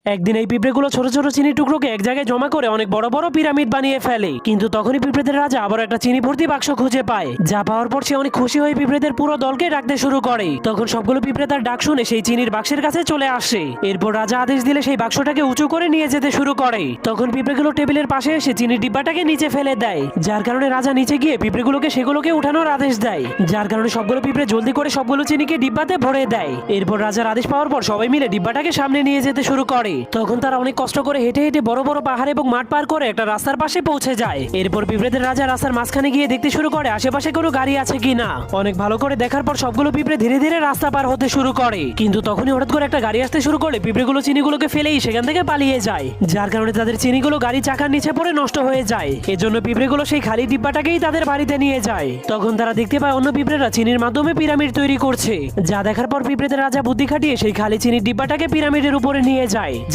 একদিন এই পিঁপড়েগুলো ছোট ছোট চিনির টুকরোকে এক জায়গায় জমা করে অনেক বড় বড় পিরামিড বানিয়ে ফেলে। কিন্তু তখনই পিঁপড়েদের রাজা আবার একটা চিনি ভর্তি বাক্স খুঁজে পায়, যা পাওয়ার পর সে অনেক খুশি হয়ে পিঁপড়েদের পুরো দলকে ডাকতে শুরু করে। তখন সবগুলো পিঁপড়ে তার ডাক শুনে সেই চিনির বাক্সের কাছে চলে আসে। এরপর রাজা আদেশ দিলে সেই বাক্সটাকে উঁচু করে নিয়ে যেতে শুরু করে। তখন পিঁপড়েগুলো টেবিলের পাশে এসে চিনির ডিব্বাটাকে নিচে ফেলে দেয়, যার কারণে রাজা নিচে গিয়ে পিঁপড়েগুলোকে সেগুলোকে উঠানোর আদেশ দেয়, যার কারণে সবগুলো পিঁপড়ে জলদি করে সবগুলো চিনিকে ডিব্বাতে ভরে দেয়। এরপর রাজার আদেশ পাওয়ার পর সবাই মিলে ডিব্বাটাকে সামনে নিয়ে যেতে শুরু করে। তখন তারা অনেক কষ্ট করে হেঁটে হেঁটে বড় বড় পাহাড় এবং মাঠ পার করে একটা রাস্তার পাশে পৌঁছে যায়। এরপর পিঁপড়েদের রাজা রাস্তার মাঝখানে গিয়ে দেখতে শুরু করে আশেপাশে কোনো গাড়ি আছে কিনা। অনেক ভালো করে দেখার পর সবগুলো পিঁপড়ে ধীরে ধীরে রাস্তা পার হতে শুরু করে। কিন্তু তখনই হঠাৎ করে একটা গাড়ি আসতে শুরু করে পিঁপড়েগুলো চিনিগুলোকে ফেলেই সেখান থেকে পালিয়ে যায়, যার কারণে তাদের চিনিগুলো গাড়ি চাকার নিচে পড়ে নষ্ট হয়ে যায়। এজন্য পিঁপড়েগুলো সেই খালি ডিব্বাটাকেই তাদের বাড়িতে নিয়ে যায়। তখন তারা দেখতে পায় অন্য পিঁপড়েরা চিনির মাধ্যমে পিরামিড তৈরি করছে, যা দেখার পর পিঁপড়েদের রাজা বুদ্ধি খাটিয়ে সেই খালি চিনির ডিব্বাটাকে পিরামিডের উপরে নিয়ে যায়।